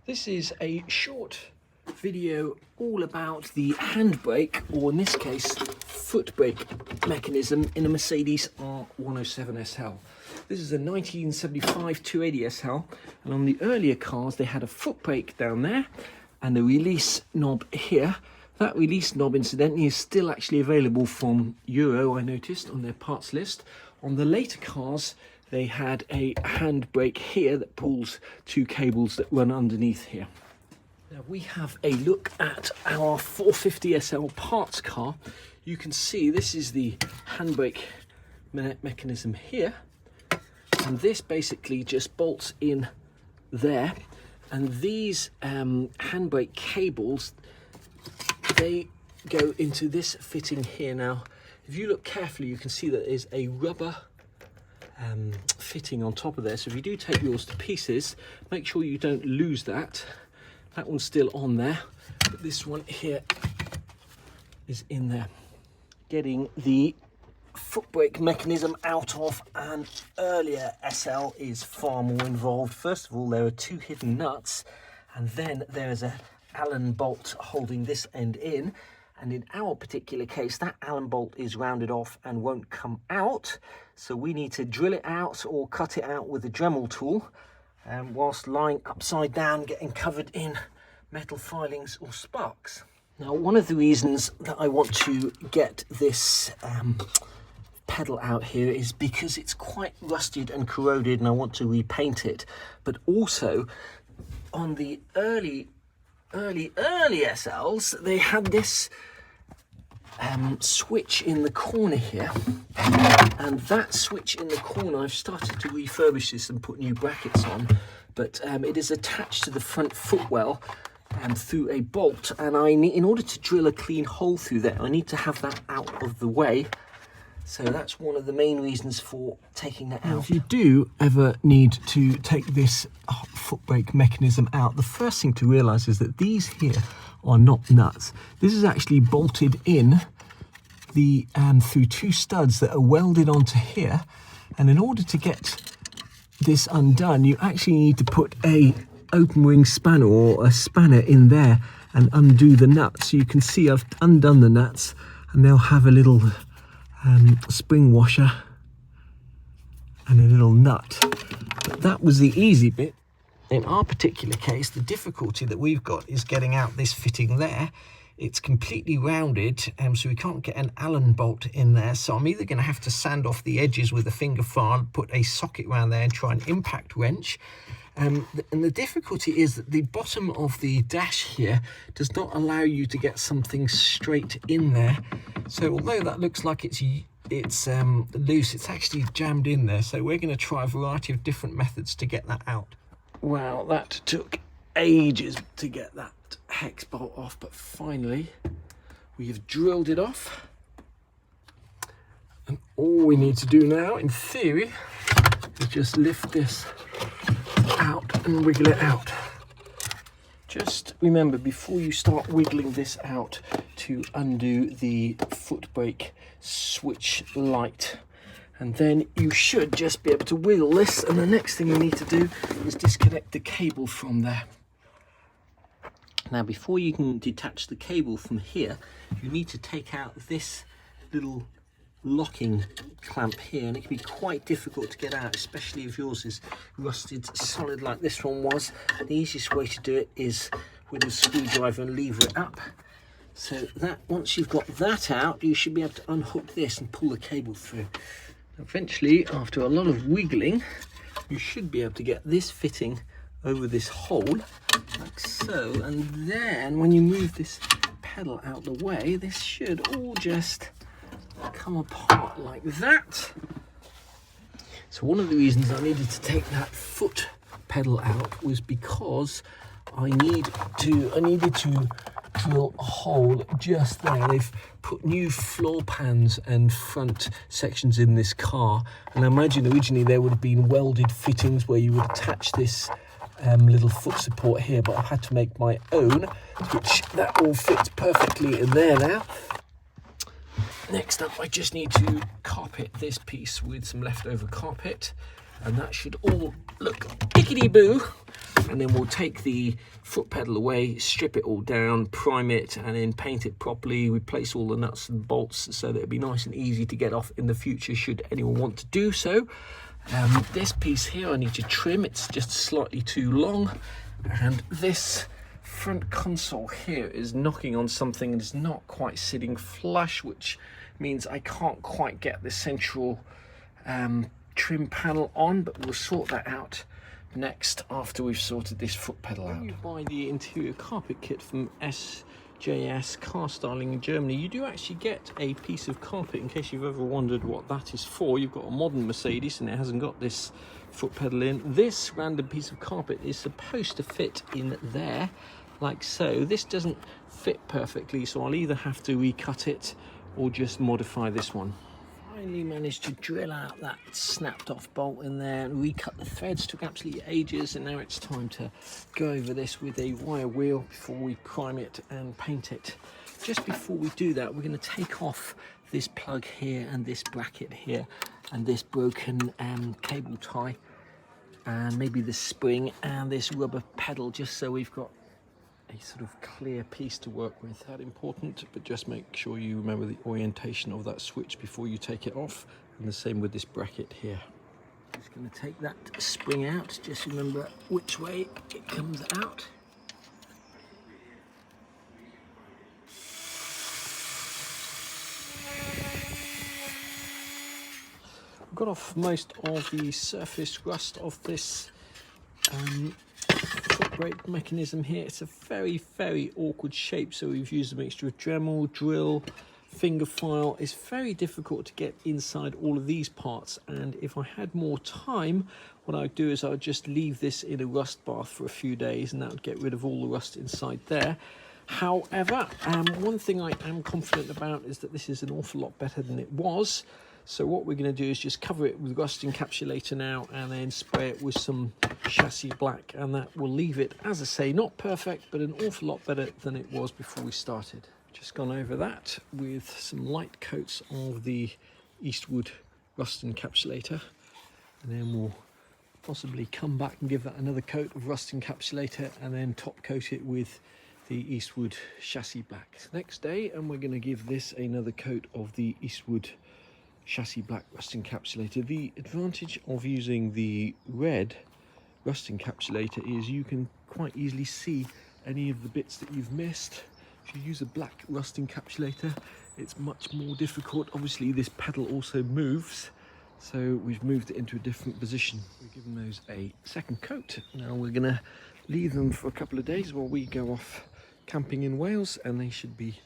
This is a short video all about the handbrake, or in this case, foot brake mechanism in a Mercedes R107 SL. This is a 1975 280 SL, and on the earlier cars they had a foot brake down there and a release knob here. That release knob, incidentally, is still actually available from Euro, I noticed, on their parts list. On the later cars, they had a handbrake here that pulls two cables that run underneath here. Now we have a look at our 450 SL parts car. You can see this is the handbrake mechanism here, and this basically just bolts in there, and these handbrake cables, they go into this fitting here. Now if you look carefully, you can see that there's a rubber fitting on top of there, so if you do take yours to pieces, make sure you don't lose that. That one's still on there, but this one here is in there. Getting the foot brake mechanism out of an earlier SL is far more involved. First of all, there are two hidden nuts, and then there's a Allen bolt holding this end in, and in our particular case that Allen bolt is rounded off and won't come out, so we need to drill it out or cut it out with a Dremel tool, whilst lying upside down getting covered in metal filings or sparks. Now one of the reasons that I want to get this pedal out here is because it's quite rusted and corroded and I want to repaint it, but also on the early SLs they had this switch in the corner here, and that switch in the corner, I've started to refurbish this and put new brackets on, but it is attached to the front footwell through a bolt, and I need, in order to drill a clean hole through there, I need to have that out of the way. So that's one of the main reasons for taking that out. If you do ever need to take this foot brake mechanism out, the first thing to realise is that these here are not nuts. This is actually bolted in the through two studs that are welded onto here, and in order to get this undone, you actually need to put a open ring spanner or a spanner in there and undo the nuts. So you can see I've undone the nuts, and they'll have a little spring washer and a little nut. But that was the easy bit. In our particular case, the difficulty that we've got is getting out this fitting there. It's completely rounded, so we can't get an Allen bolt in there, so I'm either going to have to sand off the edges with a finger file, put a socket around there and try an impact wrench. And the difficulty is that the bottom of the dash here does not allow you to get something straight in there. So although that looks like it's loose, it's actually jammed in there. So we're going to try a variety of different methods to get that out. Wow, that took ages to get that hex bolt off, but finally we have drilled it off. And all we need to do now, in theory, is just lift this out and wiggle it out. Just remember, before you start wiggling this out, to undo the foot brake switch light, and then you should just be able to wiggle this, and the next thing you need to do is disconnect the cable from there. Now before you can detach the cable from here, you need to take out this little locking clamp here, and it can be quite difficult to get out, especially if yours is rusted solid like this one was. The easiest way to do it is with a screwdriver and lever it up. So that, once you've got that out, you should be able to unhook this and pull the cable through. Eventually, after a lot of wiggling, you should be able to get this fitting over this hole like so, and then when you move this pedal out the way, this should all just come apart like that. So one of the reasons I needed to take that foot pedal out was because I needed to drill a hole just there. They've put new floor pans and front sections in this car, and I imagine originally there would have been welded fittings where you would attach this little foot support here, but I've had to make my own, which that all fits perfectly in there now. Next up, I just need to carpet this piece with some leftover carpet, and that should all look pickety-boo and then we'll take the foot pedal away, strip it all down, prime it, and then paint it properly, replace all the nuts and bolts so that it'll be nice and easy to get off in the future should anyone want to do so. This piece here I need to trim, it's just slightly too long, and this front console here is knocking on something and is not quite sitting flush, which means I can't quite get the central trim panel on, but we'll sort that out next after we've sorted this foot pedal out. When you buy the interior carpet kit from SJS Car Styling in Germany, you do actually get a piece of carpet. In case you've ever wondered what that is for, you've got a modern Mercedes and it hasn't got this foot pedal in. This random piece of carpet is supposed to fit in there like so. This doesn't fit perfectly, so I'll either have to recut it or just modify this one. Finally managed to drill out that snapped off bolt in there and recut the threads. Took absolutely ages, and now it's time to go over this with a wire wheel before we prime it and paint it. Just before we do that, we're going to take off this plug here and this bracket here and this broken cable tie and maybe the spring and this rubber pedal, just so we've got a sort of clear piece to work with. That important, but just make sure you remember the orientation of that switch before you take it off, and the same with this bracket here. Just going to take that spring out, just remember which way it comes out. I've got off most of the surface rust of this footbrake mechanism here. It's a very awkward shape, so we've used a mixture of Dremel, drill, finger file. It's very difficult to get inside all of these parts, and if I had more time, what I'd do is I'd just leave this in a rust bath for a few days, and that would get rid of all the rust inside there. However, one thing I am confident about is that this is an awful lot better than it was. So what we're going to do is just cover it with rust encapsulator now, and then spray it with some chassis black, and that will leave it, as I say, not perfect, but an awful lot better than it was before we started. Just gone over that with some light coats of the Eastwood rust encapsulator, and then we'll possibly come back and give that another coat of rust encapsulator, and then top coat it with the Eastwood chassis black. Next day, and we're going to give this another coat of the Eastwood chassis black rust encapsulator. The advantage of using the red rust encapsulator is you can quite easily see any of the bits that you've missed. If you use a black rust encapsulator, it's much more difficult. Obviously this pedal also moves, so we've moved it into a different position. We've given those a second coat. Now we're going to leave them for a couple of days while we go off camping in Wales, and they should be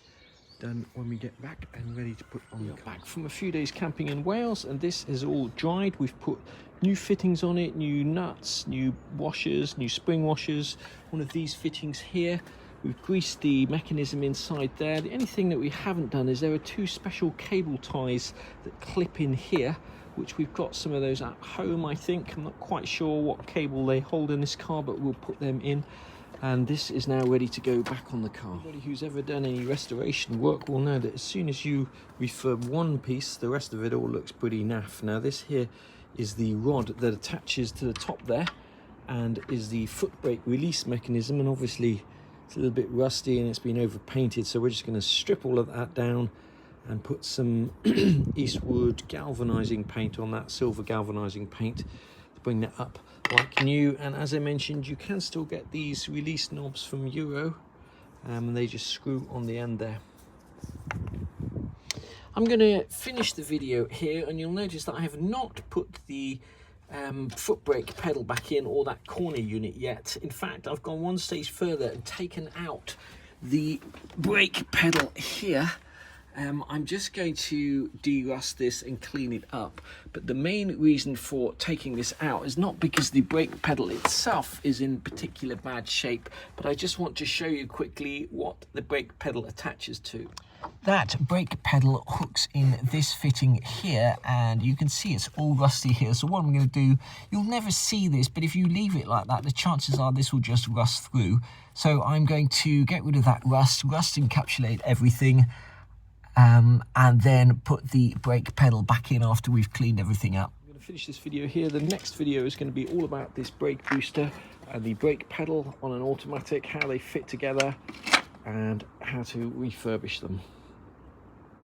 done when we get back and ready to put on the car. Back from a few days camping in Wales, and this is all dried. We've put new fittings on it, new nuts, new washers, new spring washers. One of these fittings here. We've greased the mechanism inside there. The only thing that we haven't done is there are two special cable ties that clip in here, which we've got some of those at home, I think. I'm not quite sure what cable they hold in this car, but we'll put them in. And this is now ready to go back on the car. Anybody who's ever done any restoration work will know that as soon as you refurb one piece, the rest of it all looks pretty naff. Now this here is the rod that attaches to the top there and is the foot brake release mechanism, and obviously it's a little bit rusty and it's been over painted, so we're just going to strip all of that down and put some Eastwood galvanizing paint on that, silver galvanizing paint, to bring that up like new. And as I mentioned, you can still get these release knobs from Euro, and they just screw on the end there. I'm going to finish the video here, and you'll notice that I have not put the foot brake pedal back in or that corner unit yet. In fact, I've gone one stage further and taken out the brake pedal here. I'm just going to de-rust this and clean it up, but the main reason for taking this out is not because the brake pedal itself is in particular bad shape, but I just want to show you quickly what the brake pedal attaches to. That brake pedal hooks in this fitting here, and you can see it's all rusty here. So what I'm going to do, you'll never see this, but if you leave it like that, the chances are this will just rust through. So I'm going to get rid of that rust encapsulate everything, and then put the brake pedal back in after we've cleaned everything up. I'm going to finish this video here. The next video is going to be all about this brake booster. and the brake pedal on an automatic, how they fit together and how to refurbish them.